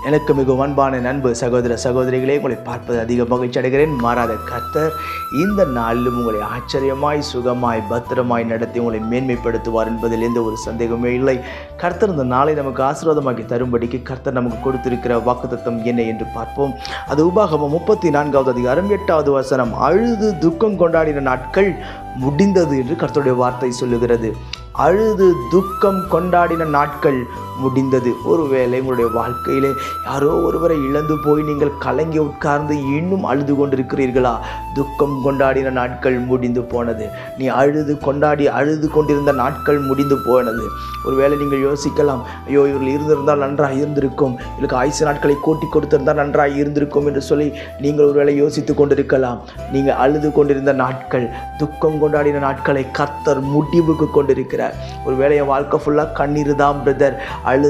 எனக்கு மிகவும் அன்பான நண்பு சகோதர சகோதரிகளே, உங்களை பார்ப்பது அதிக மகிழ்ச்சி அடைகிறேன். மாறாத கர்த்தர் இந்த நாளிலும் உங்களை ஆச்சரியமாய், சுகமாய், பத்திரமாய் நடத்தி உங்களை மேன்மைப்படுத்துவார் என்பதில் எந்த ஒரு சந்தேகமே இல்லை. கர்த்தர் இந்த நாளை நமக்கு ஆசீர்வாதமாக்கி தரும்படிக்கு கர்த்தர் நமக்கு கொடுத்திருக்கிற வாக்குத்தத்தம் என்ன என்று பார்ப்போம். அது உபாகமம் 34வது அதிகாரம் 8வது வசனம். அழுது துக்கம் கொண்டாடின நாட்கள் முடிந்தது என்று கர்த்தருடைய வார்த்தை சொல்லுகிறது. அழுது துக்கம் கொண்டாடின நாட்கள் முடிந்தது. ஒருவேளை உங்களுடைய வாழ்க்கையிலே யாரோ ஒருவரை இழந்து போய் நீங்கள் கலங்கி உட்கார்ந்து இன்னும் அழுது கொண்டிருக்கிறீர்களா? துக்கம் கொண்டாடின நாட்கள் முடிந்து போனது. நீ அழுது கொண்டிருந்த நாட்கள் முடிந்து போனது. ஒருவேளை நீங்கள் யோசிக்கலாம், ஐயோ இவர்கள் இருந்திருந்தால் நன்றாக இருந்திருக்கும், இவர்களுக்கு ஆயுசு நாட்களை கூட்டி கொடுத்திருந்தால் நன்றாக இருந்திருக்கும் என்று சொல்லி நீங்கள் ஒருவேளை யோசித்து கொண்டிருக்கலாம். நீங்கள் அழுது கொண்டிருந்த நாட்கள், துக்கம் கொண்டாடின நாட்களை கர்த்தர் முடிவுக்கு கொண்டிருக்கிறார். ஒருவேளை என் வாழ்க்கை ஃபுல்லாக கண்ணீர் தான் பிரதர், அழுது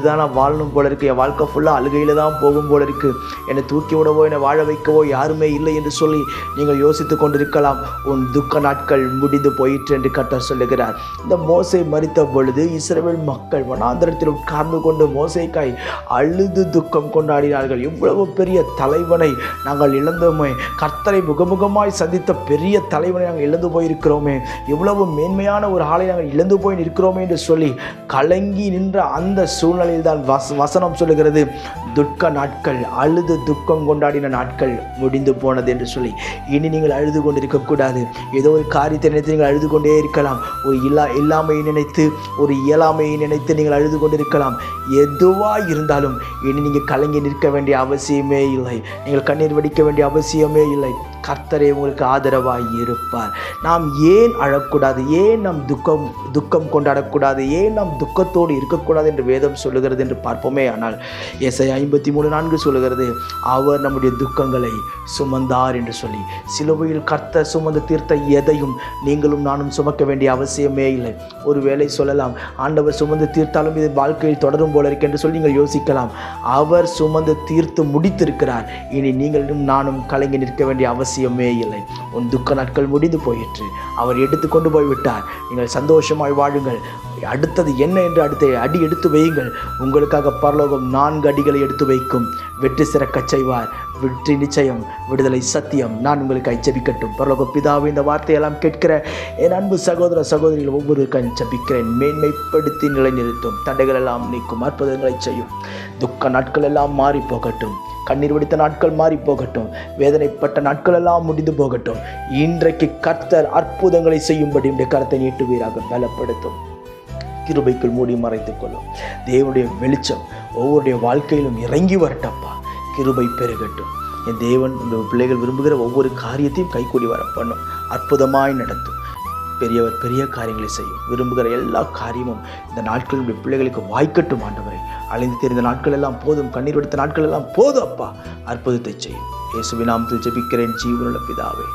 தான் நான் வாழணும் போல இருக்கு, என் வாழ்க்கை ஃபுல்லாக அழுகையில் தான் போகும் போல இருக்கு, என்னை தூக்கி விடவோ என்னை வாழ வைக்கவோ யாருமே இல்லை என்று சொல்லி நீங்கள் யோசித்து கொண்டிருக்கலாம். உன் துக்க நாட்கள் முடிந்து போயிற்று என்று கர்த்தர் சொல்லுகிறார். இந்த மோசே மரித்த பொழுது இஸ்ரவேல் மக்கள் வனாந்தரத்தில் உட்கார்ந்து கொண்டு மோசேக்காய் அழுது துக்கம் கொண்டாடினார்கள். இவ்வளவு பெரிய தலைவனை நாங்கள் இழந்தோமே, கர்த்தரை முகமுகமாய் சந்தித்த பெரிய தலைவனை நாங்கள் இழந்து போயிருக்கிறோமே, இவ்வளவு மேன்மையான ஒரு ஆளை நாங்கள் இழந்து போய் இருக்கிறோமே என்று சொல்லி கலங்கி நின்ற அந்த சூழ்நிலையில் தான் வசனம் சொல்லுகிறது, துக்க நாட்கள், அழுது துக்கம் கொண்டாடின நாட்கள் முடிந்து போனது என்று சொல்லி. இனி நீங்கள் அழுது கொண்டு இருக்கக்கூடாது. ஏதோ ஒரு காரியத்தை நினைத்து நீங்கள் அழுது கொண்டே இருக்கலாம். ஒரு இல்லாமையை நினைத்து, ஒரு இயலாமையை நினைத்து நீங்கள் அழுது கொண்டிருக்கலாம். எதுவாக இருந்தாலும் இனி நீங்கள் கலங்கி நிற்க வேண்டிய அவசியமே இல்லை. நீங்கள் கண்ணீர் வடிக்க வேண்டிய அவசியமே இல்லை. கர்த்தரே உங்களுக்கு ஆதரவாய் இருப்பார். நாம் ஏன் அழக்கூடாது? ஏன் நாம் துக்கம் கொண்டாடக்கூடாது? ஏன் நாம் துக்கத்தோடு இருக்கக்கூடாது என்று வேதம் சொல்லுகிறது என்று பார்ப்போமே. ஆனால் ஏசாயா 53:4 சொல்லுகிறது, அவர் நம்முடைய துக்கங்களை சுமந்தார் என்று சொல்லி. சிலுவையில் கர்த்தர் சுமந்து தீர்த்த எதையும் நீங்களும் நானும் சுமக்க வேண்டிய அவசியமே இல்லை. ஒருவேளை சொல்லலாம், ஆண்டவர் சுமந்து தீர்த்தாலும் இது வாழ்க்கையில் தொடரும் போல இருக்கு என்று சொல்லி நீங்கள் யோசிக்கலாம். அவர் சுமந்து தீர்த்து முடித்திருக்கிறார். இனி நீங்களும் நானும் கலங்கி நிற்க வேண்டிய அவசியமே இல்லை. உன் துக்க நாட்கள் முடிந்து போயிற்று. அவர் எடுத்து கொண்டு போய்விட்டார். நீங்கள் சந்தோஷமாய் வாழுங்கள். அடுத்தது என்ன என்று அடுத்த அடி எடுத்து வையுங்கள். உங்களுக்காக பரலோகம் 4 அடிகளை எடுத்து வைக்கும். வெற்றி சிறக்கச் செய்வார். வெற்றி நிச்சயம், விடுதலை சத்தியம். நான் உங்களுக்கு ஜெபிக்கட்டும். பரலோக பிதாவே, இந்த வார்த்தையெல்லாம் கேட்கிற என் அன்பு சகோதர சகோதரிகள் ஒவ்வொருவருக்கும் ஜெபிக்கிறேன். மேன்மைப்படுத்தி நிலைநிறுத்தும். தடைகள் எல்லாம் நீக்கும். அற்புதங்களை செய்யும். துக்க நாட்கள் எல்லாம் மாறி போகட்டும். கண்ணீர் வடித்த நாட்கள் மாறி போகட்டும். வேதனைப்பட்ட நாட்கள் எல்லாம் முடிந்து போகட்டும். இன்றைக்கு கர்த்தர் அற்புதங்களை செய்யும்படி உடைய கரத்தை நீட்டுவீராக. பலப்படுத்தும். கிருபைக்குள் மூடி மறைத்துக் கொள்ளும். தேவனுடைய வெளிச்சம் ஒவ்வொருடைய வாழ்க்கையிலும் இறங்கி வரட்டப்பா. கிருபை பெருகட்டும். என் தேவன் உங்கள் பிள்ளைகள் விரும்புகிற ஒவ்வொரு காரியத்தையும் கைக்கூடி வர பண்ணும். அற்புதமாய் நடத்தும். பெரியவர் பெரிய காரியங்களை செய்யும். விரும்புகிற எல்லா காரியமும் இந்த நாட்களுடைய பிள்ளைகளுக்கு வாய்க்கட்டும். ஆண்டவரை அழிந்து தெரிந்த நாட்கள் எல்லாம் போதும். கண்ணீர் எடுத்த நாட்கள் எல்லாம் போதும் அப்பா. அற்புதத்தை செய்யும். இயேசுவின் நாமத்தில் ஜெபிக்கிறேன் ஜீவனுள்ள பிதாவே.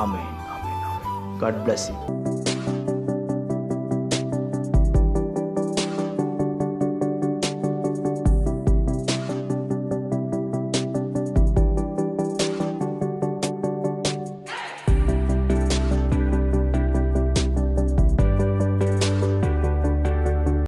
ஆமென். ஆமென். ஆமென். God bless you.